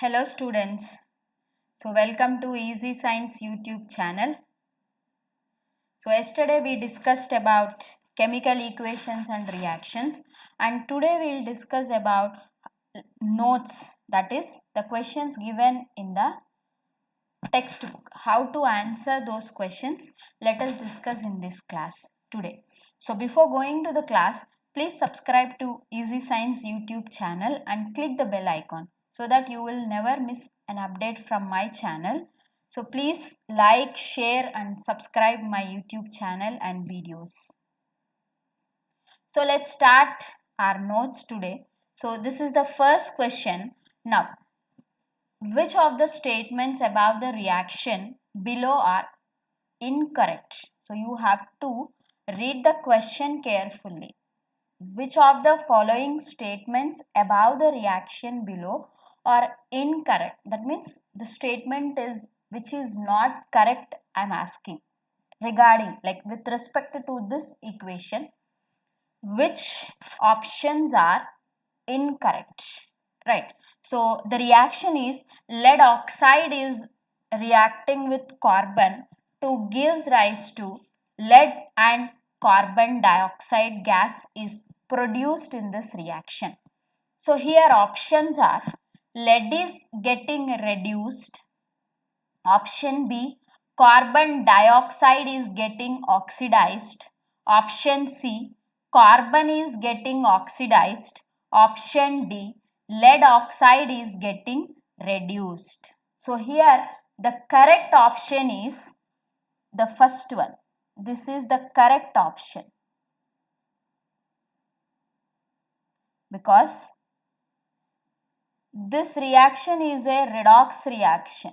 Hello students. So welcome to Easy Science YouTube channel. So yesterday we discussed about chemical equations and reactions, and today we will discuss about notes, that is the questions given in the textbook. How to answer those questions, let us discuss in this class today. So before going to the class, please subscribe to Easy Science YouTube channel and click the bell icon so that you will never miss an update from my channel. So please like, share and subscribe my YouTube channel and videos. So let's start our notes today. So this is the first question. Now, which of the statements above the reaction below are incorrect? So you have to read the question carefully. Which of the following statements above the reaction below are incorrect? That means the statement is which is not correct. I am asking regarding, like, with respect to this equation, which options are incorrect, right? So the reaction is lead oxide is reacting with carbon to gives rise to lead and carbon dioxide gas is produced in this reaction. So here options are lead is getting reduced, option B carbon dioxide is getting oxidized, option C carbon is getting oxidized, option D lead oxide is getting reduced. So here the correct option is the first one. This is the correct option because this reaction is a redox reaction.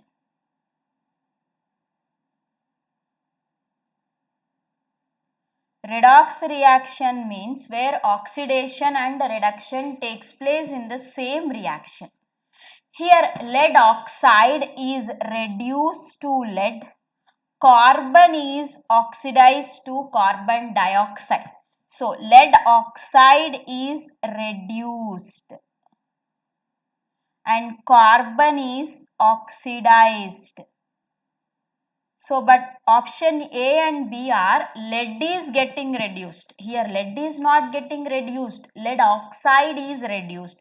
Redox reaction means where oxidation and reduction takes place in the same reaction. Here lead oxide is reduced to lead, carbon is oxidized to carbon dioxide. So lead oxide is reduced and carbon is oxidized. So, but option A and B are lead is getting reduced. Here lead is not getting reduced. Lead oxide is reduced.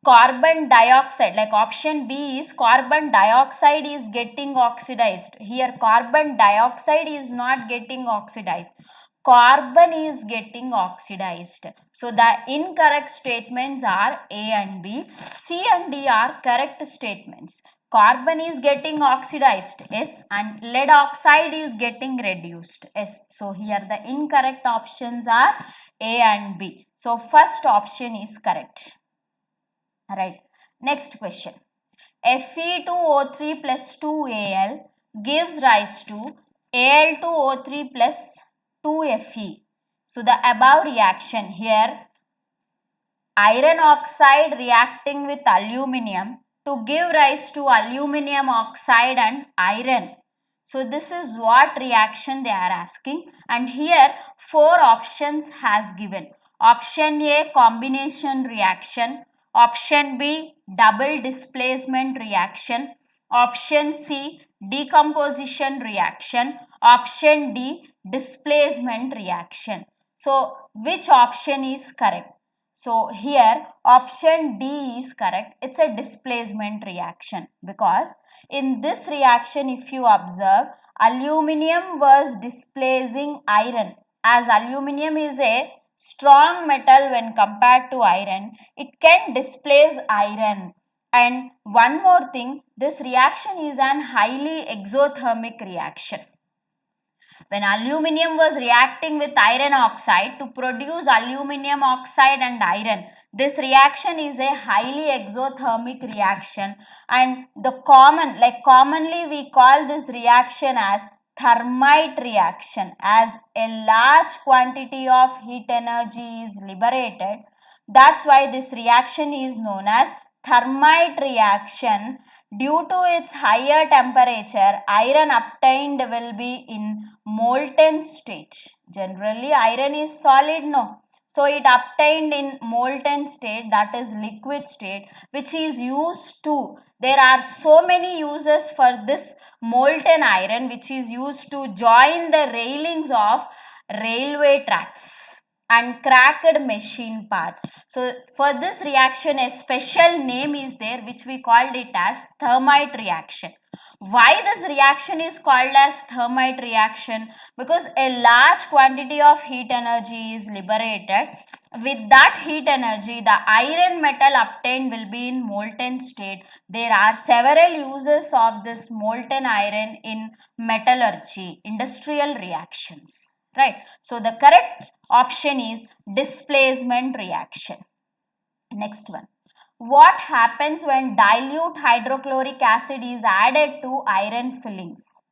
Carbon dioxide, like option B is carbon dioxide is getting oxidized. Here carbon dioxide is not getting oxidized. Carbon is getting oxidized. So the incorrect statements are A and B. C and D are correct statements. Carbon is getting oxidized, yes, and lead oxide is getting reduced, yes. So here the incorrect options are A and B. So first option is correct. Right. Next question. Fe2O3 plus 2Al gives rise to Al2O3 plus 2Fe. So the above reaction here, iron oxide reacting with aluminium to give rise to aluminium oxide and iron. So this is what reaction they are asking, and here 4 options has given. Option A combination reaction, option B double displacement reaction, option C decomposition reaction, option D displacement reaction. So which option is correct? So here option D is correct. It's a displacement reaction because in this reaction, if you observe, aluminium was displacing iron. As aluminium is a strong metal when compared to iron, it can displace iron. And one more thing, this reaction is an highly exothermic reaction. When aluminium was reacting with iron oxide to produce aluminium oxide and iron, this reaction is a highly exothermic reaction, and commonly we call this reaction as thermite reaction, as a large quantity of heat energy is liberated. That's why this reaction is known as thermite reaction. Due to its higher temperature, iron obtained will be in molten state. Generally, iron is solid, no. So it obtained in molten state, that is liquid state, which is used to, there are so many uses for this molten iron, which is used to join the railings of railway tracks and cracked machine parts. So for this reaction a special name is there which we called it as thermite reaction. Why this reaction is called as thermite reaction? Because a large quantity of heat energy is liberated. With that heat energy, the iron metal obtained will be in molten state. There are several uses of this molten iron in metallurgy, industrial reactions. Right. So the correct option is displacement reaction. Next one. What happens when dilute hydrochloric acid is added to iron fillings?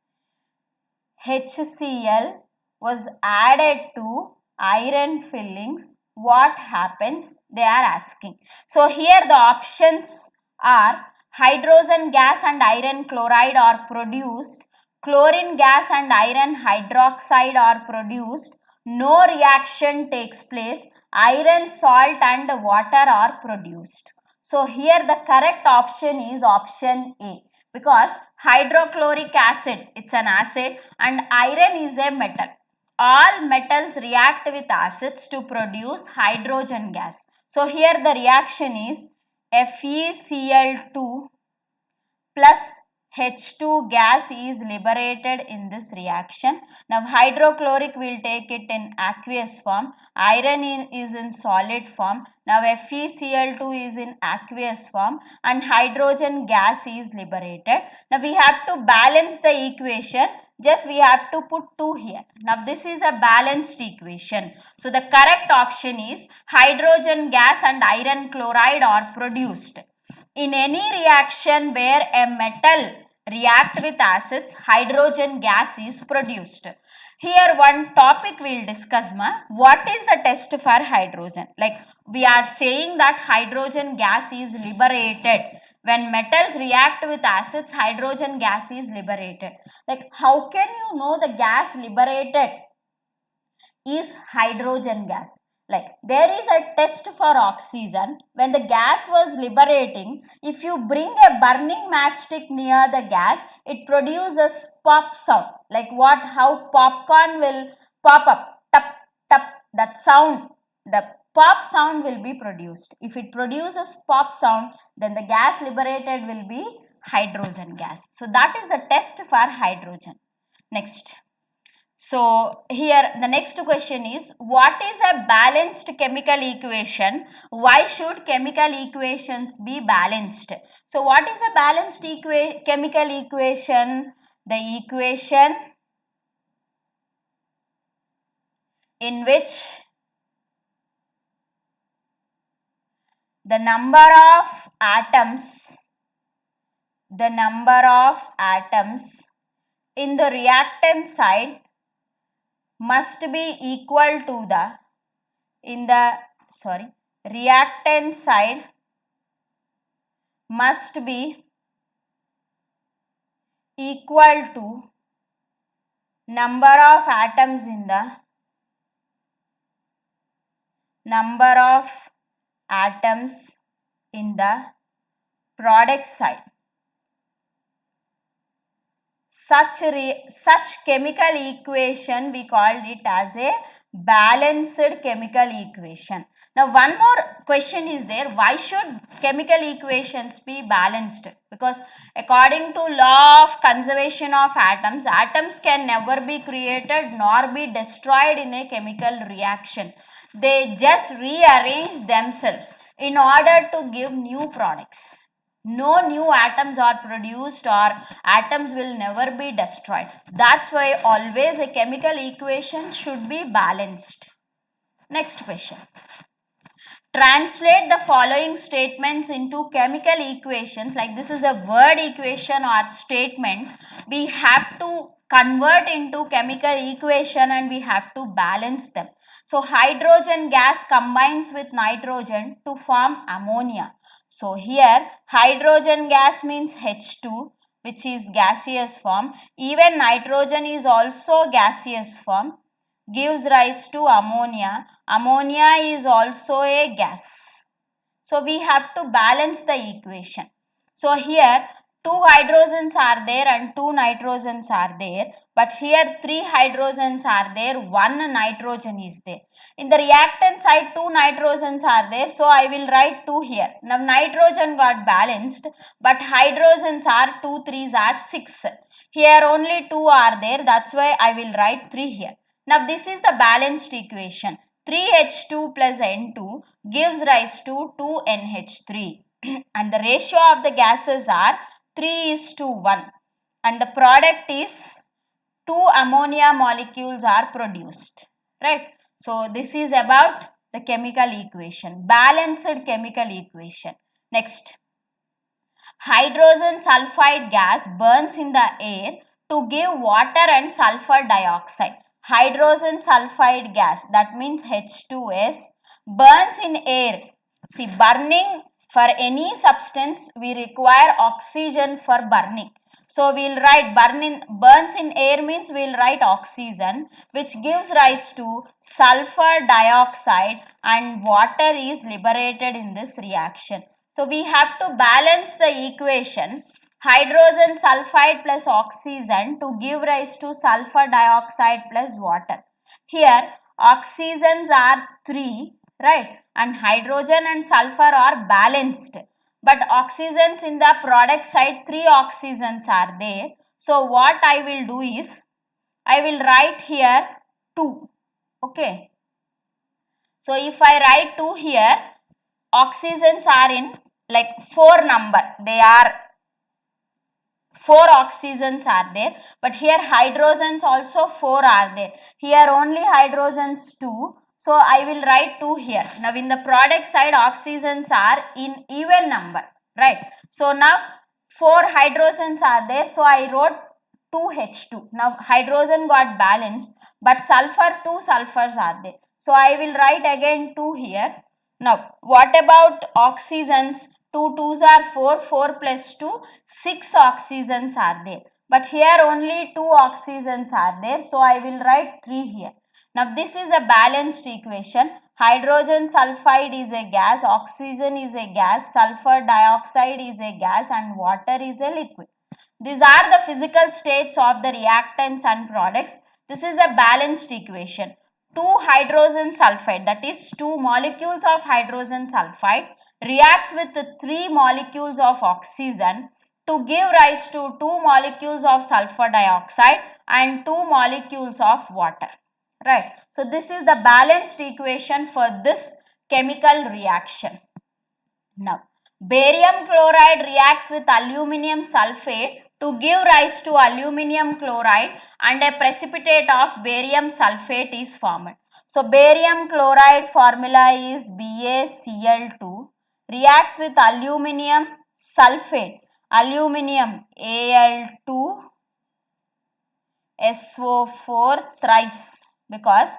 HCl was added to iron fillings. What happens? They are asking. So here the options are hydrogen gas and iron chloride are produced. Chlorine gas and iron hydroxide are produced. No reaction takes place. Iron salt and water are produced. So here the correct option is option A, because hydrochloric acid, it's an acid, and iron is a metal. All metals react with acids to produce hydrogen gas. So here the reaction is FeCl2 plus H2 gas is liberated in this reaction. Now hydrochloric will take it in aqueous form, iron is in solid form. Now FeCl2 is in aqueous form and hydrogen gas is liberated. Now we have to balance the equation, just we have to put 2 here. Now this is a balanced equation. So the correct option is hydrogen gas and iron chloride are produced. In any reaction where a metal react with acids, hydrogen gas is produced. Here one topic we will discuss, what is the test for hydrogen? Like we are saying that hydrogen gas is liberated. When metals react with acids, hydrogen gas is liberated. Like how can you know the gas liberated is hydrogen gas? Like there is a test for oxygen. When the gas was liberating, if you bring a burning matchstick near the gas, it produces pop sound. Like what, how popcorn will pop up, tup, tup, that sound, the pop sound will be produced. If it produces pop sound, then the gas liberated will be hydrogen gas. So that is the test for hydrogen. Next. So here the next question is, what is a balanced chemical equation? Why should chemical equations be balanced? So what is a balanced chemical equation? The equation in which the number of atoms in the reactant side must be equal to the, reactant side must be equal to number of atoms in the product side. Such chemical equation we called it as a balanced chemical equation. Now one more question is there, why should chemical equations be balanced? Because according to law of conservation of atoms, atoms can never be created nor be destroyed in a chemical reaction. They just rearrange themselves in order to give new products. No new atoms are produced or atoms will never be destroyed. That's why always a chemical equation should be balanced. Next question. Translate the following statements into chemical equations. Like this is a word equation or statement. We have to convert into chemical equation and we have to balance them. So hydrogen gas combines with nitrogen to form ammonia. So here hydrogen gas means H2, which is gaseous form. Even nitrogen is also gaseous form. gives rise to ammonia. Ammonia is also a gas. So we have to balance the equation. So here 2 hydrogens are there and 2 nitrogens are there, but here 3 hydrogens are there, 1 nitrogen is there. In the reactant side 2 nitrogens are there, so I will write 2 here. Now nitrogen got balanced, but hydrogens are 2 3s are 6. Here only 2 are there, that's why I will write 3 here. Now this is the balanced equation. 3H2 plus N2 gives rise to 2NH3 and the ratio of the gases are 3:1 and the product is 2 ammonia molecules are produced, right? So this is about the chemical equation, balanced chemical equation. Next, hydrogen sulfide gas burns in the air to give water and sulfur dioxide. Hydrogen sulfide gas, that means H2S, burns in air. See, burning, for any substance we require oxygen for burning. So we'll write burns in air means we'll write oxygen, which gives rise to sulfur dioxide and water is liberated in this reaction. So we have to balance the equation hydrogen sulfide plus oxygen to give rise to sulfur dioxide plus water. Here oxygens are 3, right, and hydrogen and sulfur are balanced, but oxygens in the product side 3 oxygens are there. So what I will do is I will write here 2. Okay, so if I write 2 here, oxygens are in like 4 number, they are 4 oxygens are there, but here hydrogens also 4 are there. Here only hydrogens 2. So I will write 2 here. Now in the product side oxygens are in even number, right? So now 4 hydrogens are there. So I wrote 2H2. Now hydrogen got balanced, but sulfur 2 sulfurs are there. So I will write again 2 here. Now what about oxygens? 2 2s are 4, 4 plus 2, 6 oxygens are there. But here only 2 oxygens are there. So I will write 3 here. Now this is a balanced equation. Hydrogen sulfide is a gas, oxygen is a gas, sulfur dioxide is a gas and water is a liquid. These are the physical states of the reactants and products. This is a balanced equation. 2 hydrogen sulfide, that is 2 molecules of hydrogen sulfide reacts with 3 molecules of oxygen to give rise to 2 molecules of sulfur dioxide and 2 molecules of water, right? So this is the balanced equation for this chemical reaction. Now barium chloride reacts with aluminium sulfate to give rise to aluminium chloride and a precipitate of barium sulfate is formed. So barium chloride formula is BaCl2 reacts with aluminium sulfate, aluminium Al2 SO4 thrice, because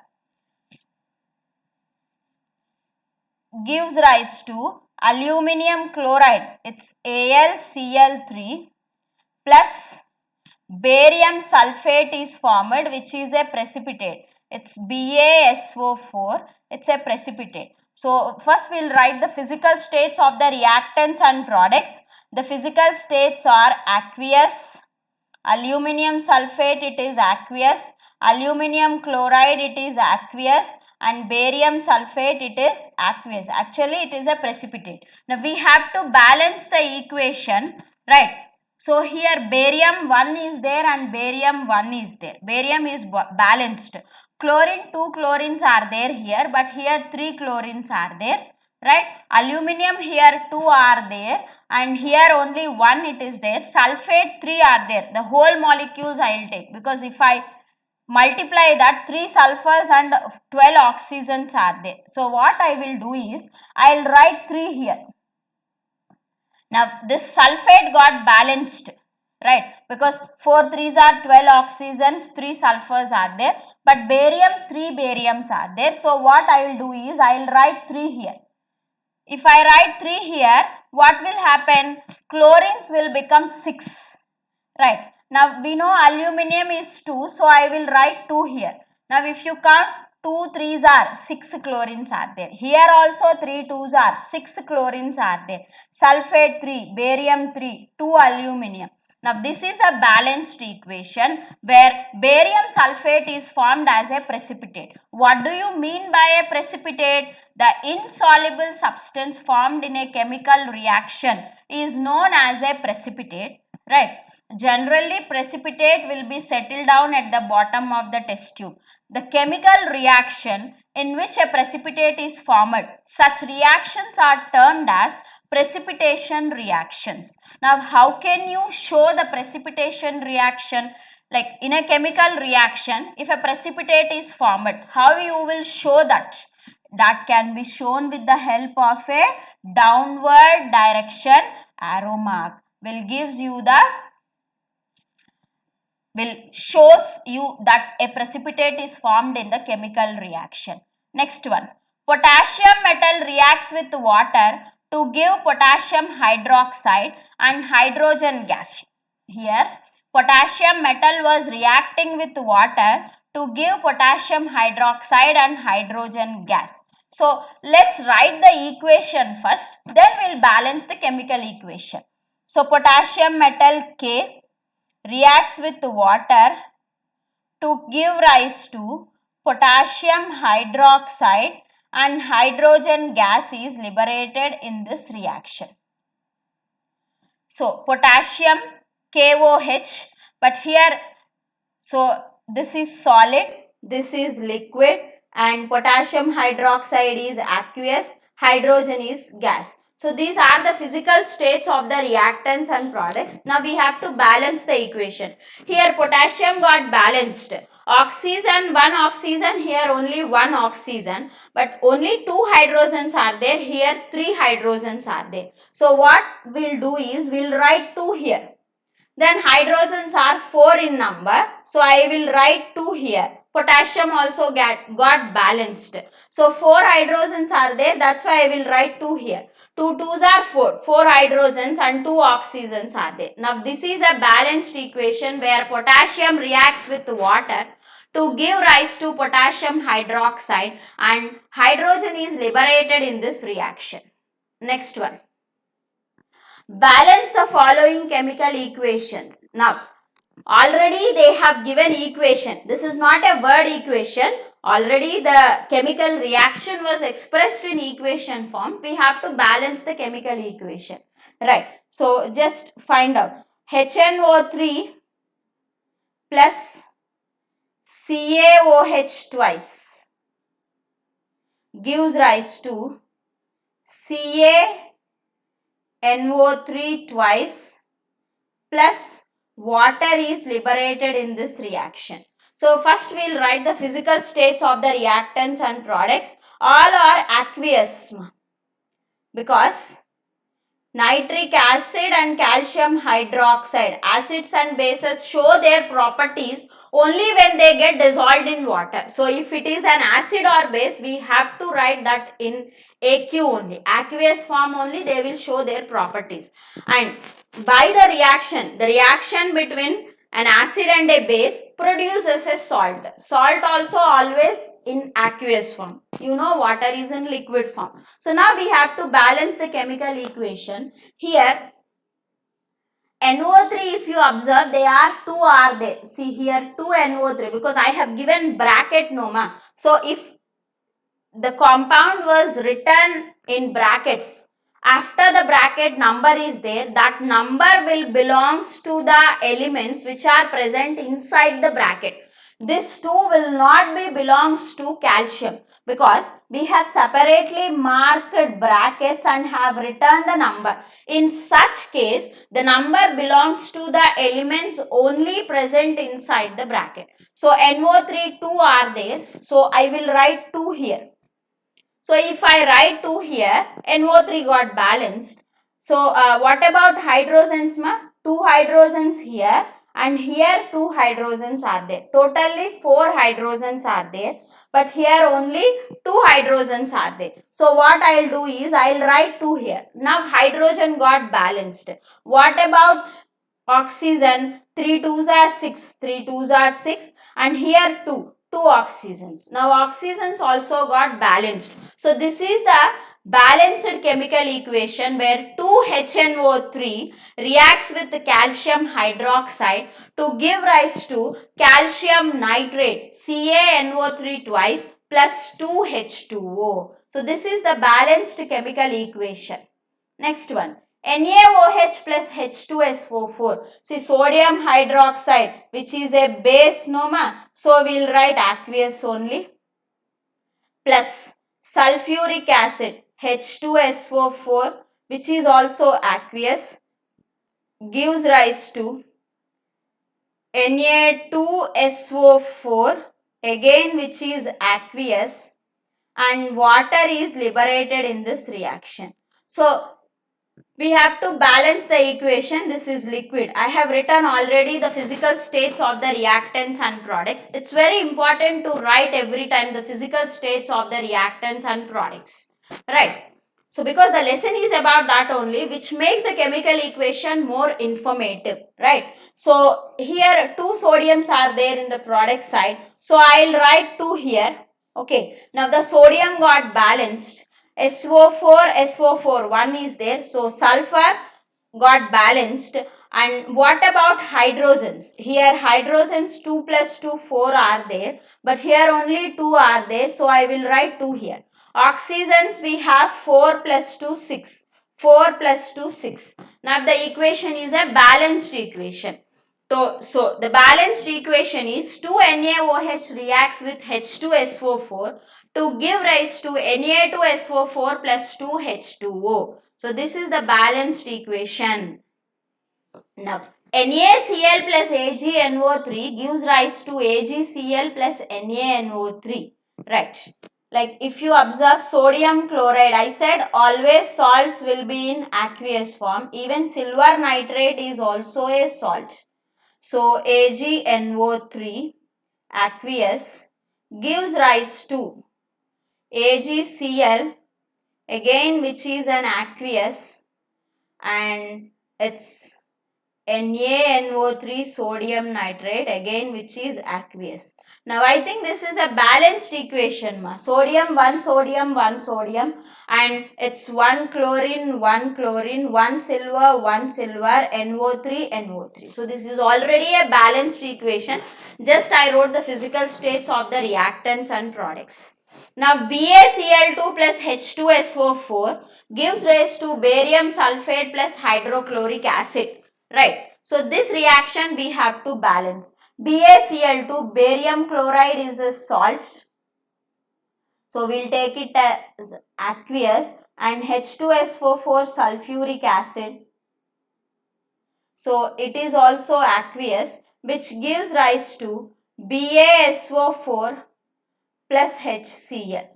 gives rise to aluminium chloride, it's AlCl3 plus barium sulfate is formed, which is a precipitate, it's BaSO4, it's a precipitate. So first we will write the physical states of the reactants and products. The physical states are aqueous, aluminium sulfate it is aqueous, aluminium chloride it is aqueous, and barium sulfate it is aqueous. Actually it is a precipitate. Now we have to balance the equation, right? So here barium 1 is there and barium 1 is there. Barium is balanced. Chlorine 2 chlorines are there here, but here 3 chlorines are there, right? Aluminium here 2 are there and here only 1 it is there. Sulfate 3 are there. The whole molecules I will take, because if I multiply that, 3 sulfurs and 12 oxygens are there. So what I will do is I will write 3 here. Now this sulfate got balanced, right, because 4 3s are 12 oxygens, 3 sulfurs are there, but barium 3 bariums are there. So what I will do is I will write 3 here. If I write 3 here, what will happen? Chlorines will become 6, right. Now we know aluminium is 2, so I will write 2 here. Now if you count 2 3s are 6 chlorines are there. Here also 3 2s are 6 chlorines are there. Sulfate 3, barium 3, 2 aluminum. Now this is a balanced equation where barium sulfate is formed as a precipitate. What do you mean by a precipitate? The insoluble substance formed in a chemical reaction is known as a precipitate, right? Generally precipitate will be settled down at the bottom of the test tube. The chemical reaction in which a precipitate is formed, such reactions are termed as precipitation reactions. Now, how can you show the precipitation reaction? Like in a chemical reaction, if a precipitate is formed, how you will show that? That can be shown with the help of a downward direction arrow mark. Will shows you that a precipitate is formed in the chemical reaction. Next one, potassium metal reacts with water to give potassium hydroxide and hydrogen gas. Here potassium metal was reacting with water to give potassium hydroxide and hydrogen gas. So let's write the equation first, then we'll balance the chemical equation. So potassium metal K reacts with water to give rise to potassium hydroxide and hydrogen gas is liberated in this reaction. So potassium KOH, but here, so this is solid, this is liquid, and potassium hydroxide is aqueous, hydrogen is gas. So these are the physical states of the reactants and products. Now we have to balance the equation. Here potassium got balanced. Oxygen, one oxygen, here only one oxygen, but only 2 hydrogens are there, here 3 hydrogens are there. So what we'll do is, we'll write 2 here. Then hydrogens are 4 in number, so I will write 2 here. Potassium also got balanced. So 4 hydrogens are there, that's why I will write 2 here. 2 2s are 4, 4 hydrogens and 2 oxygens are there. Now this is a balanced equation where potassium reacts with water to give rise to potassium hydroxide and hydrogen is liberated in this reaction. Next one. Balance the following chemical equations. Now, already they have given equation. This is not a word equation. Already the chemical reaction was expressed in equation form. We have to balance the chemical equation. Right. So, just find out. HNO3 plus CaOH twice gives rise to CaNO3 twice plus water is liberated in this reaction. So first we'll write the physical states of the reactants and products. All are aqueous because nitric acid and calcium hydroxide, acids and bases show their properties only when they get dissolved in water. So if it is an acid or base, we have to write that in AQ only. Aqueous form only they will show their properties. And by the reaction between an acid and a base produces a salt. Salt also always in aqueous form. You know water is in liquid form. So now we have to balance the chemical equation. Here NO3, if you observe, they are 2 are there. See here 2 NO3 because I have given bracket noma. So if the compound was written in brackets, after the bracket number is there, that number will belongs to the elements which are present inside the bracket. This 2 will not be belongs to calcium because we have separately marked brackets and have written the number. In such case, the number belongs to the elements only present inside the bracket. So NO3 2 are there. So I will write 2 here. So if I write 2 here, NO3 got balanced. So what about hydrogens ma? 2 hydrogens here and here 2 hydrogens are there. Totally 4 hydrogens are there, but here only 2 hydrogens are there. So what I will do is, I will write 2 here. Now hydrogen got balanced. What about oxygen? 3 2s are 6, 3 2s are 6 and here 2. two oxygens. Now oxygens also got balanced. So this is the balanced chemical equation where 2HNO3 reacts with the calcium hydroxide to give rise to calcium nitrate, CaNO3 twice plus 2H2O. So this is the balanced chemical equation. Next one. NaOH plus H2SO4. See, sodium hydroxide, which is a base, Noma. So we'll write aqueous only. Plus sulfuric acid, H2SO4, which is also aqueous, gives rise to Na2SO4, again which is aqueous, and water is liberated in this reaction. So we have to balance the equation. This is liquid. I have written already the physical states of the reactants and products. It's very important to write every time the physical states of the reactants and products. Right. So because the lesson is about that only, which makes the chemical equation more informative. Right. So here two sodiums are there in the product side. So I'll write 2 here. Okay. Now the sodium got balanced. SO4, one is there. So sulfur got balanced. And what about hydrogens? Here hydrogens 2 plus 2, 4 are there. But here only 2 are there. So I will write 2 here. Oxygens we have 4 plus 2, 6. 4 plus 2, 6. Now the equation is a balanced equation. So the balanced equation is 2NaOH reacts with H2SO4 to give rise to Na2SO4 plus 2H2O. So this is the balanced equation. Now NaCl plus AgNO3 gives rise to AgCl plus NaNO3. Right. Like if you observe sodium chloride, I said always salts will be in aqueous form. Even silver nitrate is also a salt. So AgNO3 aqueous gives rise to AgCl, again which is an aqueous, and it's NaNO3 sodium nitrate, again which is aqueous. Now I think this is a balanced equation. Sodium, 1 sodium, 1 sodium, and it's 1 chlorine, 1 chlorine, 1 silver, 1 silver, NO3, NO3. So this is already a balanced equation. Just I wrote the physical states of the reactants and products. Now BaCl2 plus H2SO4 gives rise to barium sulfate plus hydrochloric acid. Right. So this reaction we have to balance. BaCl2, barium chloride, is a salt. So we'll take it as aqueous, and H2SO4 sulfuric acid. So it is also aqueous, which gives rise to BaSO4 plus HCl.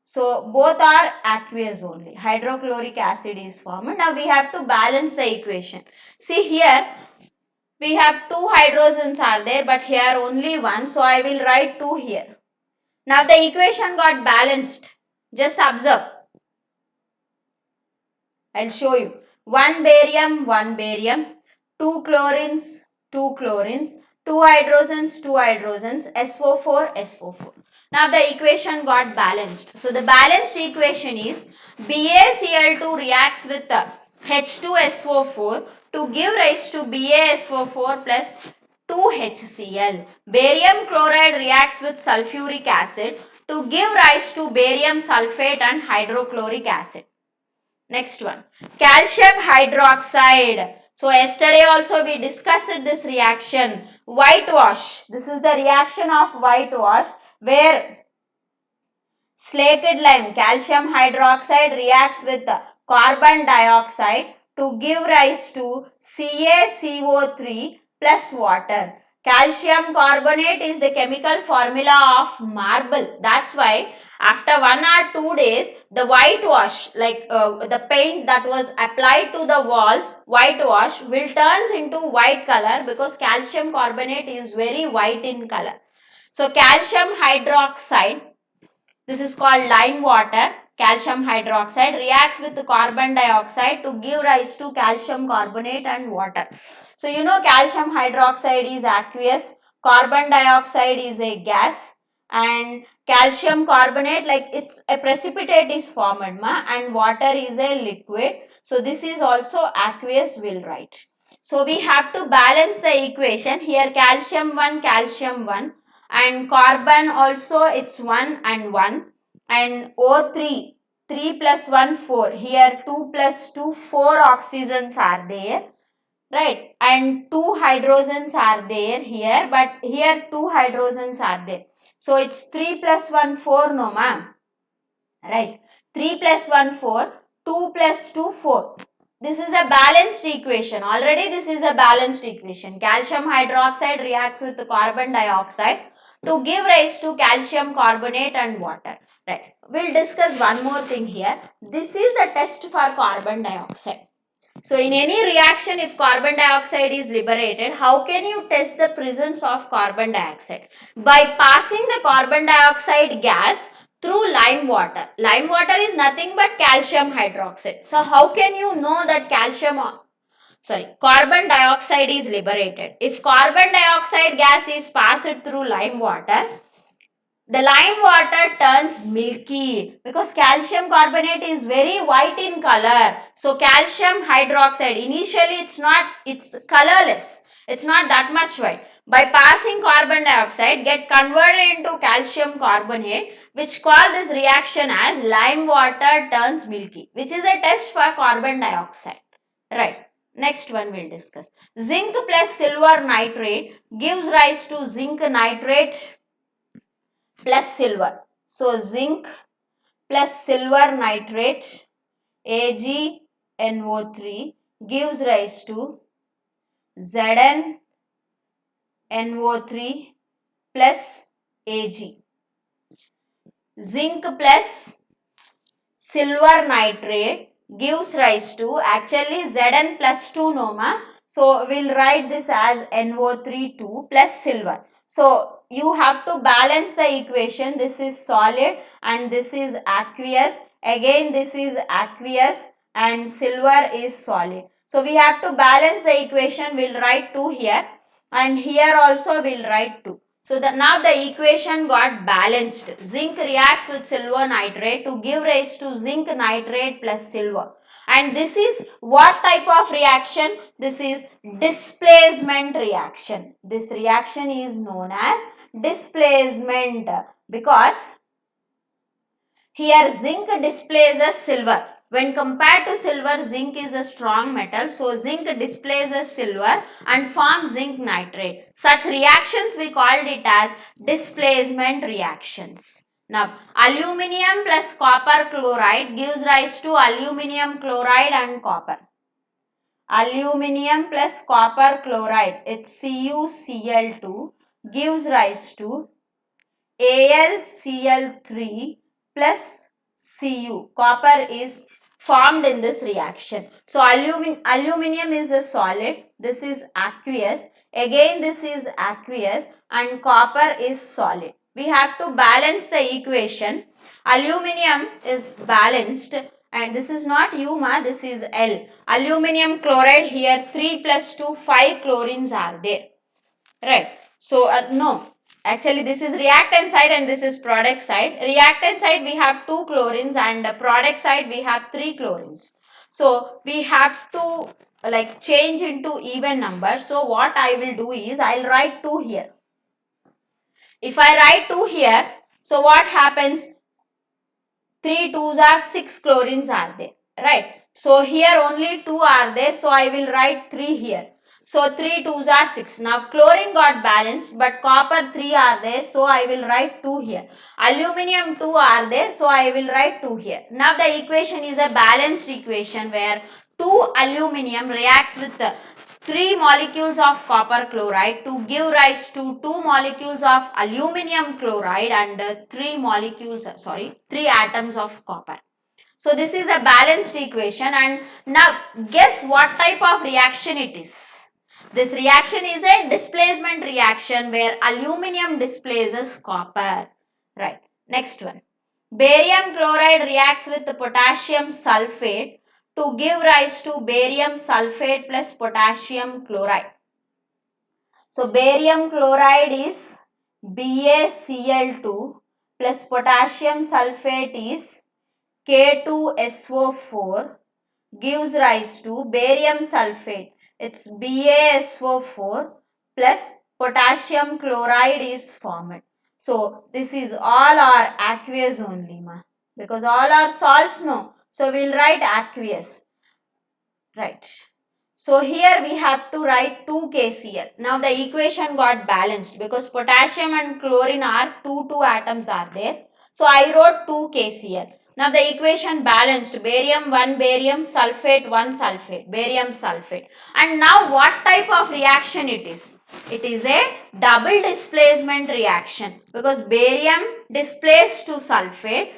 So both are aqueous only. Hydrochloric acid is formed. Now we have to balance the equation. See here we have 2 hydrogens are there, but here only 1. So I will write 2 here. Now the equation got balanced. Just observe. I'll show you. 1 barium, 1 barium, 2 chlorines, 2 chlorines, 2 hydrogens, 2 hydrogens, SO4, SO4. Now the equation got balanced. So the balanced equation is BaCl2 reacts with H2SO4 to give rise to BaSO4 plus 2HCl. Barium chloride reacts with sulfuric acid to give rise to barium sulfate and hydrochloric acid. Next one, calcium hydroxide. So yesterday also we discussed this reaction, whitewash. This is the reaction of whitewash, where slaked lime, calcium hydroxide, reacts with carbon dioxide to give rise to CaCO3 plus water. Calcium carbonate is the chemical formula of marble. That's why after 1 or 2 days, the whitewash, like the paint that was applied to the walls, whitewash will turns into white color, because calcium carbonate is very white in color. So calcium hydroxide, this is called lime water. Calcium hydroxide reacts with the carbon dioxide to give rise to calcium carbonate and water. So you know calcium hydroxide is aqueous, carbon dioxide is a gas, and calcium carbonate, like it's a precipitate is formed ma, and water is a liquid. So this is also aqueous, we'll write. So we have to balance the equation. Here calcium 1, and carbon also it's 1 and 1, and O3, 3 plus 1 4, here 2 plus 2 4 oxygens are there, right, and 2 hydrogens are there here, but here 2 hydrogens are there. So it's 3 plus 1 4, no ma'am, right, 3 plus 1 4, 2 plus 2 4. This is a balanced equation. Already this is a balanced equation. Calcium hydroxide reacts with the carbon dioxide to give rise to calcium carbonate and water. Right. We'll discuss one more thing here. This is a test for carbon dioxide. So in any reaction, if carbon dioxide is liberated, how can you test the presence of carbon dioxide? By passing the carbon dioxide gas through lime water. Lime water is nothing but calcium hydroxide. So how can you know that carbon dioxide is liberated? If carbon dioxide gas is passed through lime water, the lime water turns milky because calcium carbonate is very white in color. So calcium hydroxide, initially it's colorless. It's not that much white. By passing carbon dioxide, get converted into calcium carbonate, which call this reaction as lime water turns milky, which is a test for carbon dioxide. Right. Next one we'll discuss. Zinc plus silver nitrate gives rise to zinc nitrate plus silver. So zinc plus silver nitrate AgNO3 gives rise to ZnNO3 plus Ag. Zinc plus silver nitrate gives rise to, actually Zn plus 2 noma. So we'll write this as NO3 2 plus silver. So you have to balance the equation. This is solid and this is aqueous. Again this is aqueous and silver is solid. So we have to balance the equation. We'll write 2 here, and here also we'll write 2. So now the equation got balanced. Zinc reacts with silver nitrate to give rise to zinc nitrate plus silver. And this is what type of reaction? This is displacement reaction. This reaction is known as displacement because here zinc displaces silver. When compared to silver, zinc is a strong metal. So zinc displaces silver and forms zinc nitrate. Such reactions we called it as displacement reactions. Now, aluminium plus copper chloride gives rise to aluminium chloride and copper. Aluminium plus copper chloride, it's CuCl2, gives rise to AlCl3 plus Cu. Copper is formed in this reaction. So aluminium is a solid, this is aqueous, again this is aqueous, and copper is solid. We have to balance the equation. Aluminium is balanced, and this is not U ma, this is L. Aluminium chloride, here 3 plus 2, 5 chlorines are there. Right. So no. Actually, this is reactant side and this is product side. Reactant side we have 2 chlorines and product side we have 3 chlorines. So we have to like change into even number. So what I will do is I'll write 2 here. If I write 2 here, so what happens? 3 2s are 6 chlorines are there. Right. So here only 2 are there. So I will write 3 here. So 3 2s are 6. Now chlorine got balanced, but copper 3 are there. So I will write 2 here. Aluminium 2 are there. So I will write 2 here. Now the equation is a balanced equation where 2 aluminium reacts with 3 molecules of copper chloride to give rise to 2 molecules of aluminium chloride and 3 atoms of copper. So this is a balanced equation, and now guess what type of reaction it is. This reaction is a displacement reaction where aluminium displaces copper. Right. Next one. Barium chloride reacts with the potassium sulfate to give rise to barium sulfate plus potassium chloride. So barium chloride is BaCl2 plus potassium sulfate is K2SO4 gives rise to barium sulfate. It's BaSO4 plus potassium chloride is formed. So this is all are aqueous only, ma, because all are salts, no. So we'll write aqueous. Right. So here we have to write 2 KCl. Now the equation got balanced because potassium and chlorine are two atoms are there. So I wrote 2 KCl. Now the equation balanced, barium 1 barium, sulfate 1 sulfate, barium sulfate. And now what type of reaction it is? It is a double displacement reaction because barium displaced to sulfate,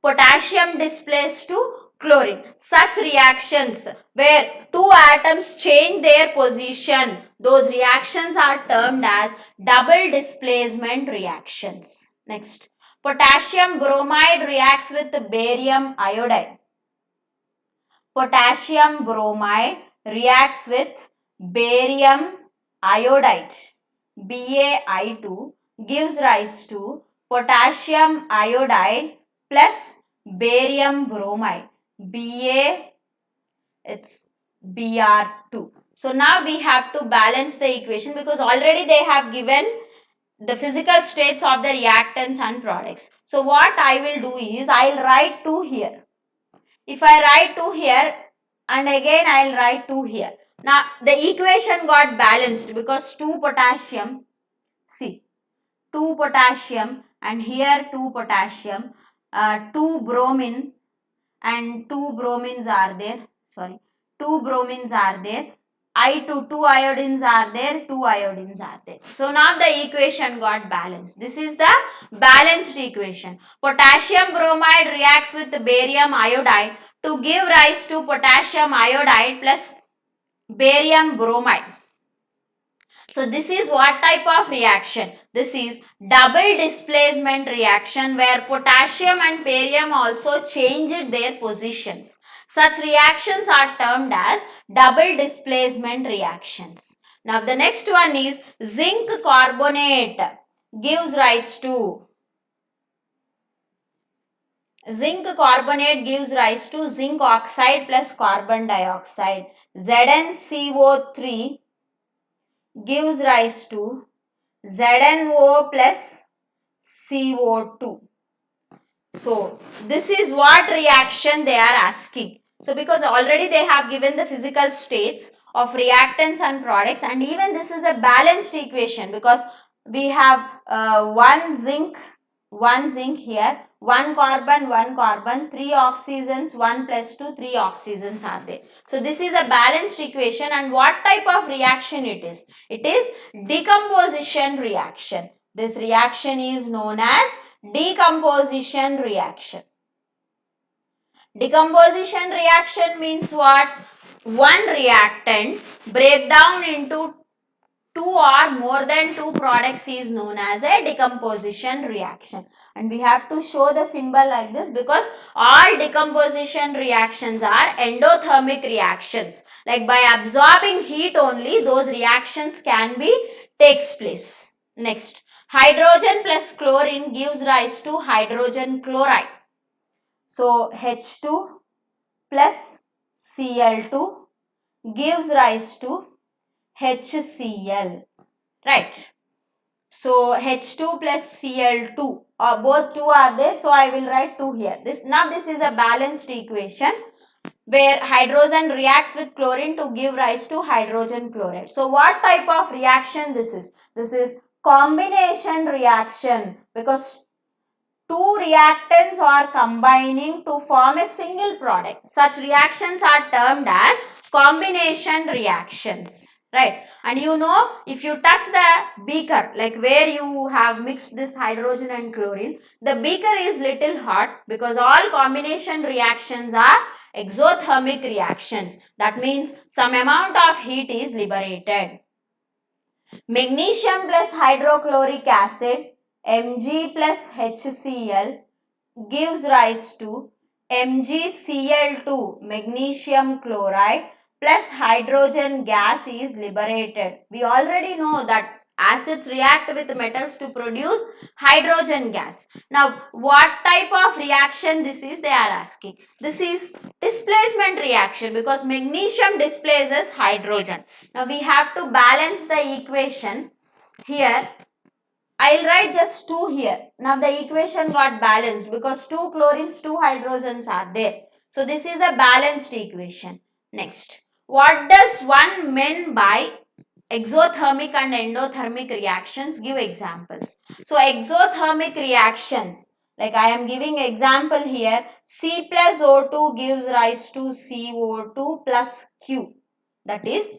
potassium displaced to chlorine. Such reactions where two atoms change their position, those reactions are termed as double displacement reactions. Next, potassium bromide reacts with barium iodide. Potassium bromide reacts with barium iodide, BaI2, gives rise to potassium iodide plus barium bromide, Ba, it's Br2. So now we have to balance the equation because already they have given the physical states of the reactants and products. So what I will do is I will write 2 here. If I write 2 here and again I will write 2 here. Now the equation got balanced because 2 potassium, see, 2 potassium and here 2 potassium, 2 bromine and 2 bromines are there, sorry, 2 bromines are there, I2, 2 iodines are there, 2 iodines are there. So now the equation got balanced. This is the balanced equation. Potassium bromide reacts with barium iodide to give rise to potassium iodide plus barium bromide. So this is what type of reaction? This is double displacement reaction where potassium and barium also changed their positions. Such reactions are termed as double displacement reactions. Now the next one is zinc carbonate gives rise to zinc oxide plus carbon dioxide. ZnCO3 gives rise to ZnO plus CO2. So this is what reaction they are asking. So because already they have given the physical states of reactants and products, and even this is a balanced equation because we have one zinc here, one carbon, 3 oxygens, 1 plus 2, 3 oxygens are there. So this is a balanced equation, and what type of reaction it is? It is decomposition reaction. This reaction is known as decomposition reaction. Decomposition reaction means what? One reactant break down into 2 or more than 2 products is known as a decomposition reaction. And we have to show the symbol like this because all decomposition reactions are endothermic reactions. Like by absorbing heat only, those reactions can be takes place. Next, hydrogen plus chlorine gives rise to hydrogen chloride. So H2 plus Cl2 gives rise to HCl, right? So H2 plus Cl2, both 2 are there, so I will write 2 here. This is a balanced equation where hydrogen reacts with chlorine to give rise to hydrogen chloride. So what type of reaction this is? This is combination reaction because 2 reactants are combining to form a single product. Such reactions are termed as combination reactions, right? And you know, if you touch the beaker, like where you have mixed this hydrogen and chlorine, the beaker is little hot because all combination reactions are exothermic reactions. That means some amount of heat is liberated. Magnesium plus hydrochloric acid, Mg plus HCl, gives rise to MgCl2, magnesium chloride, plus hydrogen gas is liberated. We already know that Acids react with metals to produce hydrogen gas. Now, what type of reaction this is, they are asking. This is displacement reaction because magnesium displaces hydrogen. Now, we have to balance the equation here. I'll write just 2 here. Now, the equation got balanced because 2 chlorines, 2 hydrogens are there. So, this is a balanced equation. Next, what does one mean by exothermic and endothermic reactions? Give examples. So, exothermic reactions, like I am giving example here, C plus O2 gives rise to CO2 plus Q. That is,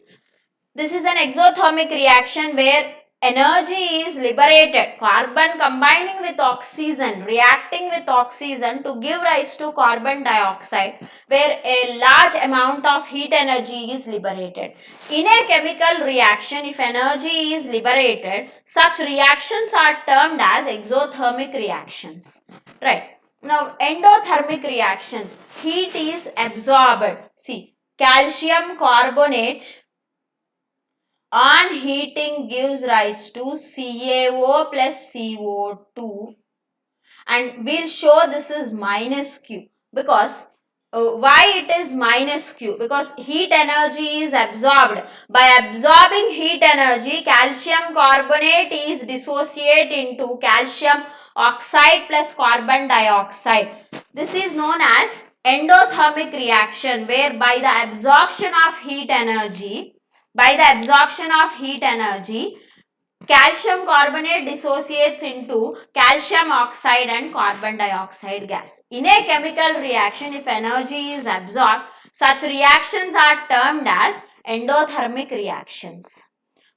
this is an exothermic reaction where energy is liberated, carbon combining with oxygen, reacting with oxygen to give rise to carbon dioxide, where a large amount of heat energy is liberated. In a chemical reaction, if energy is liberated, such reactions are termed as exothermic reactions. Right. Now, endothermic reactions, heat is absorbed. See, calcium carbonate on heating gives rise to CaO plus CO2, and we'll show this is minus Q because why it is minus Q? Because heat energy is absorbed. By absorbing heat energy, calcium carbonate is dissociated into calcium oxide plus carbon dioxide. This is known as endothermic reaction, where by the absorption of heat energy, calcium carbonate dissociates into calcium oxide and carbon dioxide gas. In a chemical reaction, if energy is absorbed, such reactions are termed as endothermic reactions.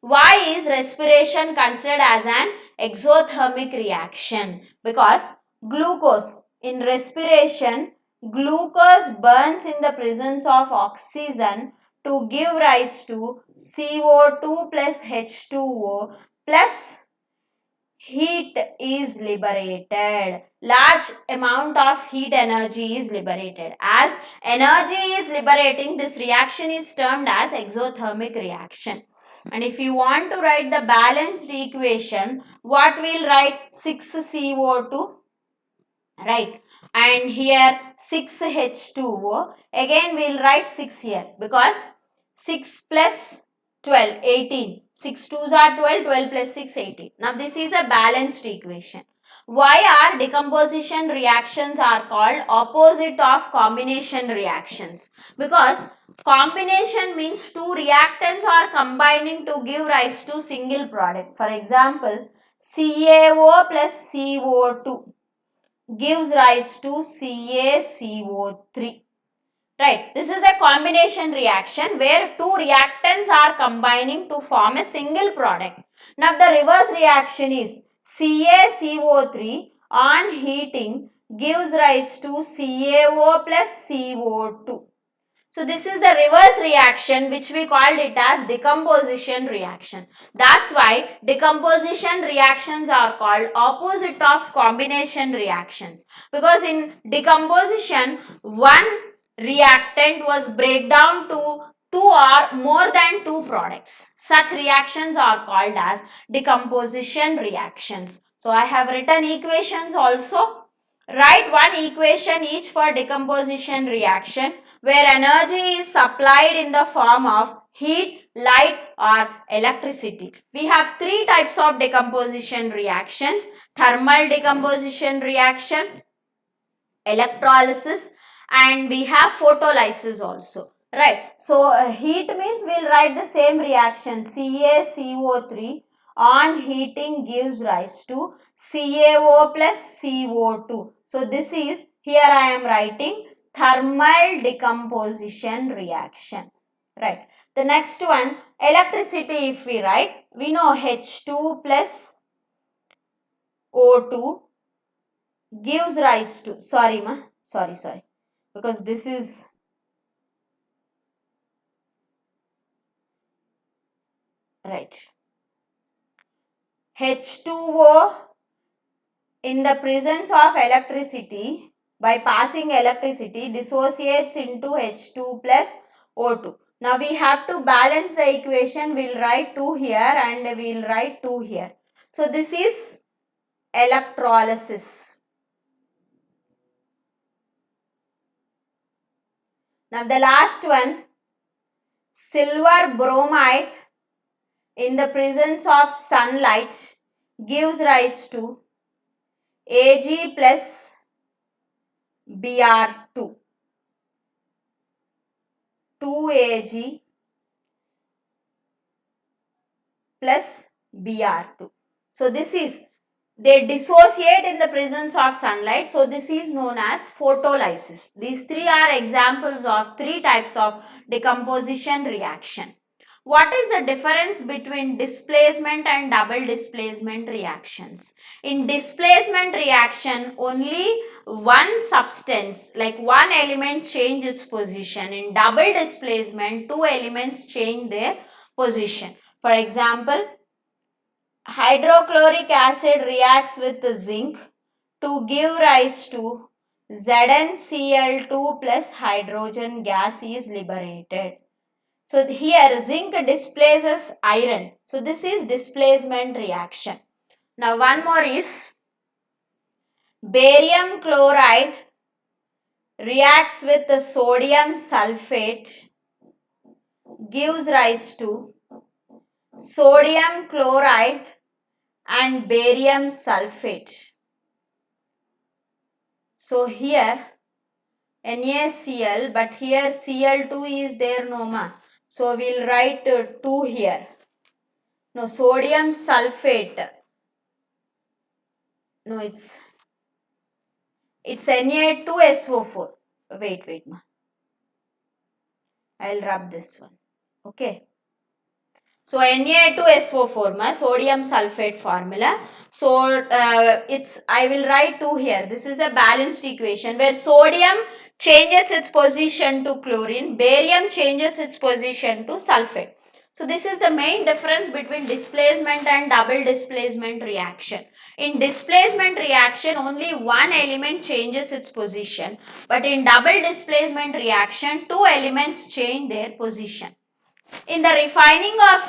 Why is respiration considered as an exothermic reaction? Because glucose, in respiration, glucose burns in the presence of oxygen to give rise to CO2 plus H2O plus heat is liberated. Large amount of heat energy is liberated. As energy is liberating, this reaction is termed as exothermic reaction. And if you want to write the balanced equation, what we'll write? 6CO2, right? And here 6H2O. Again we'll write 6 here because 6 plus 12, 18. 6 2s are 12, 12 plus 6, 18. Now this is a balanced equation. Why are decomposition reactions are called opposite of combination reactions? Because combination means two reactants are combining to give rise to single product. For example, CaO plus CO2 gives rise to CaCO3. Right, this is a combination reaction where two reactants are combining to form a single product. Now the reverse reaction is CaCO3 on heating gives rise to CaO plus CO2. So this is the reverse reaction which we called it as decomposition reaction. That's why decomposition reactions are called opposite of combination reactions. Because in decomposition, one reactant was break down to two or more than two products. Such reactions are called as decomposition reactions. So I have written equations also. Write one equation each for decomposition reaction where energy is supplied in the form of heat, light or electricity. We have three types of decomposition reactions: thermal decomposition reaction, electrolysis, and we have photolysis also. Right. So, heat means we will write the same reaction CaCO3 on heating gives rise to CaO plus CO2. So, this is here I am writing thermal decomposition reaction. Right. The next one, electricity, if we write, we know H2 plus O2 gives rise to, sorry, because this is right. H2O in the presence of electricity, by passing electricity, dissociates into H2 plus O2. Now we have to balance the equation. We'll write 2 here and we'll write 2 here. So this is electrolysis. Now the last one, silver bromide in the presence of sunlight gives rise to Ag plus Br2. 2Ag plus Br2. So this is, they dissociate in the presence of sunlight. So this is known as photolysis. These three are examples of three types of decomposition reaction. What is the difference between displacement and double displacement reactions? In displacement reaction, only one substance, like one element change its position. In double displacement, two elements change their position. For example, hydrochloric acid reacts with zinc to give rise to ZnCl2 plus hydrogen gas is liberated. So here zinc displaces iron. So this is displacement reaction. Now one more is barium chloride reacts with the sodium sulfate, gives rise to sodium chloride and barium sulfate. So here NaCl, but here Cl2 is there, no ma. So we'll write 2 here. No, sodium sulfate. No, it's Na2SO4. Wait ma. I'll rub this one. Okay. So Na2SO4 ma, sodium sulfate formula. So I will write 2 here. This is a balanced equation where sodium changes its position to chlorine, barium changes its position to sulfate. So this is the main difference between displacement and double displacement reaction. In displacement reaction, only one element changes its position, but in double displacement reaction, two elements change their position. In the refining of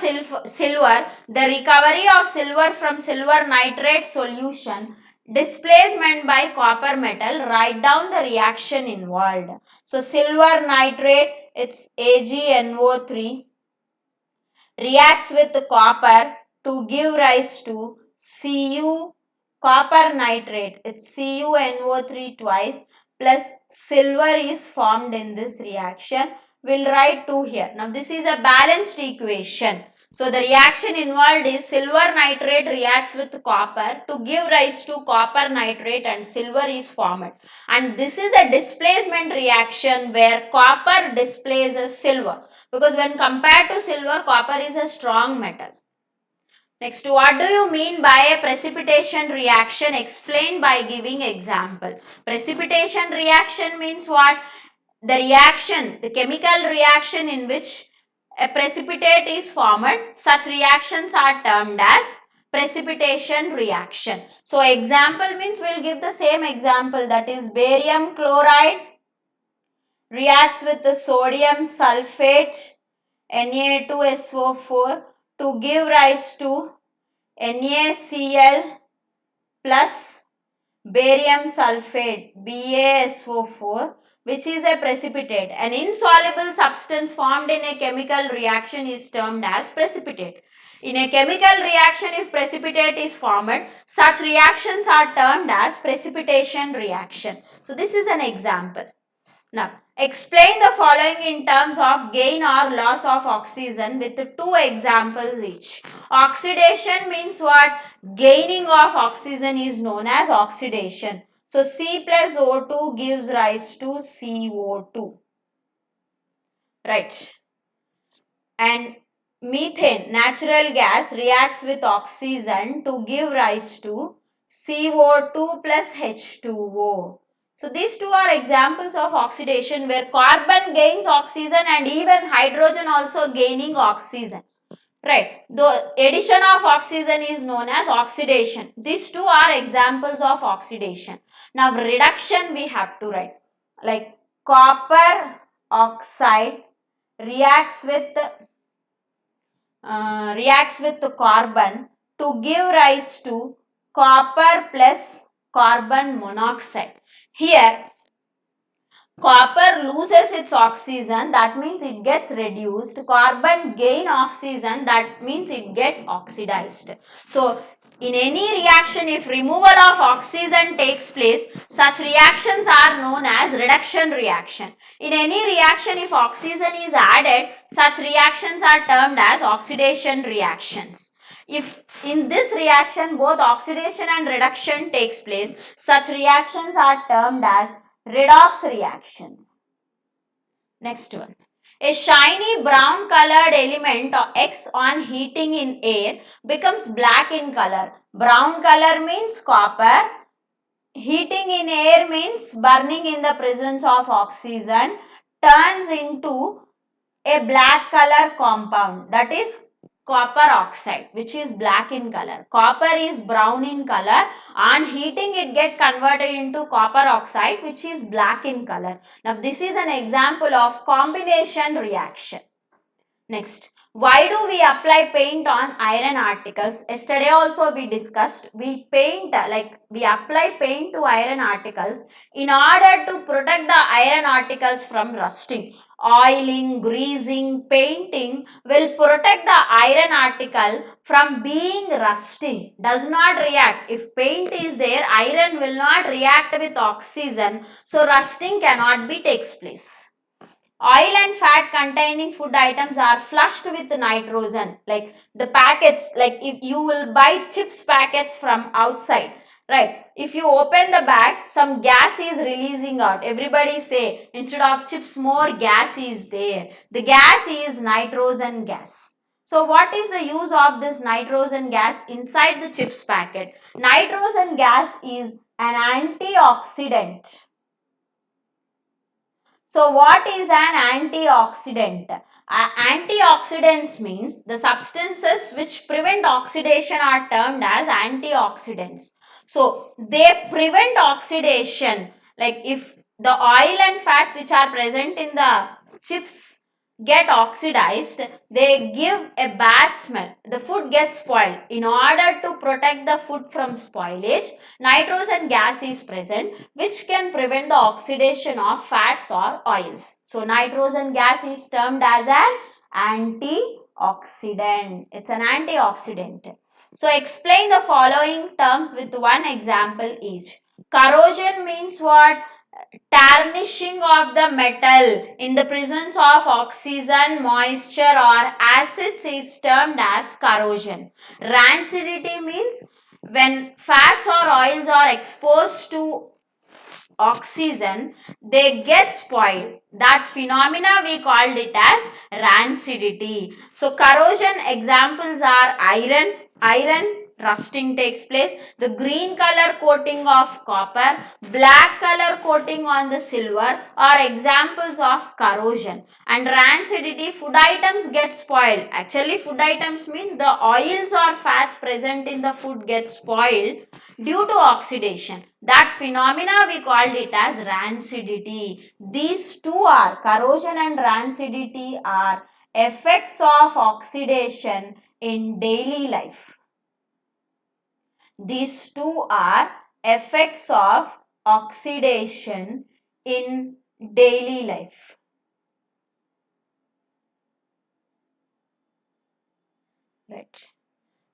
silver, the recovery of silver from silver nitrate solution, displacement by copper metal, write down the reaction involved. So silver nitrate, it's AgNO3, reacts with copper to give rise to Cu copper nitrate, it's CuNO3 twice, plus silver is formed in this reaction. We'll write 2 here. Now this is a balanced equation. So the reaction involved is silver nitrate reacts with copper to give rise to copper nitrate and silver is formed. And this is a displacement reaction where copper displaces silver, because when compared to silver, copper is a strong metal. Next, what do you mean by a precipitation reaction? Explain by giving example. Precipitation reaction means what? The reaction, the chemical reaction in which a precipitate is formed. Such reactions are termed as precipitation reaction. So example means we will give the same example, that is barium chloride reacts with the sodium sulfate Na2SO4 to give rise to NaCl plus barium sulfate BaSO4, which is a precipitate. An insoluble substance formed in a chemical reaction is termed as precipitate. In a chemical reaction, if precipitate is formed, such reactions are termed as precipitation reaction. So this is an example. Now, explain the following in terms of gain or loss of oxygen with 2 examples each. Oxidation means what? Gaining of oxygen is known as oxidation. So, C plus O2 gives rise to CO2. Right. And methane, natural gas, reacts with oxygen to give rise to CO2 plus H2O. So these two are examples of oxidation where carbon gains oxygen and even hydrogen also gaining oxygen. Right. The addition of oxygen is known as oxidation. These two are examples of oxidation. Now reduction we have to write, like copper oxide reacts with carbon to give rise to copper plus carbon monoxide. Here copper loses its oxygen, that means it gets reduced. Carbon gain oxygen, that means it get oxidized. So in any reaction, if removal of oxygen takes place, such reactions are known as reduction reaction. In any reaction, if oxygen is added, such reactions are termed as oxidation reactions. If in this reaction both oxidation and reduction takes place, such reactions are termed as redox reactions. Next one. A shiny brown colored element X on heating in air becomes black in color. Brown color means copper. Heating in air means burning in the presence of oxygen, turns into a black color compound, that is copper oxide, which is black in color. Copper is brown in color. On heating it get converted into copper oxide, which is black in color. Now this is an example of combination reaction. Next, why do we apply paint on iron articles? Yesterday also we discussed, we apply paint to iron articles in order to protect the iron articles from rusting. Oiling, greasing, painting will protect the iron article from being rusting, does not react. If paint is there, iron will not react with oxygen, so rusting cannot be takes place. Oil and fat containing food items are flushed with nitrogen. Like the packets, like if you will buy chips packets from outside, right? If you open the bag, some gas is releasing out. Everybody say, instead of chips, more gas is there. The gas is nitrogen gas. So what is the use of this nitrogen gas inside the chips packet? Nitrogen gas is an antioxidant. So what is an antioxidant? Antioxidants means the substances which prevent oxidation are termed as antioxidants. So they prevent oxidation. Like if the oil and fats which are present in the chips get oxidized, they give a bad smell. The food gets spoiled. In order to protect the food from spoilage, nitrogen gas is present which can prevent the oxidation of fats or oils. So nitrogen gas is termed as an antioxidant. It's an antioxidant. So explain the following terms with one example each. Corrosion means what? Tarnishing of the metal in the presence of oxygen, moisture or acids is termed as corrosion. Rancidity means when fats or oils are exposed to oxygen, they get spoiled. That phenomena we called it as rancidity. So corrosion examples are iron rusting takes place, the green color coating of copper, black color coating on the silver are examples of corrosion. And rancidity, food items get spoiled. Actually food items means the oils or fats present in the food get spoiled due to oxidation. That phenomena we called it as rancidity. These two are, corrosion and rancidity, are effects of oxidation in daily life. These two are effects of oxidation in daily life. Right.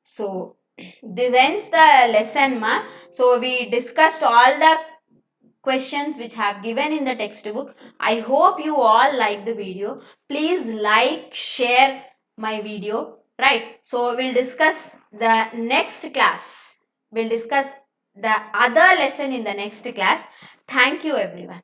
So this ends the lesson, ma. So we discussed all the questions which have given in the textbook. I hope you all like the video. Please like, share my video. Right. So we'll discuss the next class. We'll discuss the other lesson in the next class. Thank you everyone.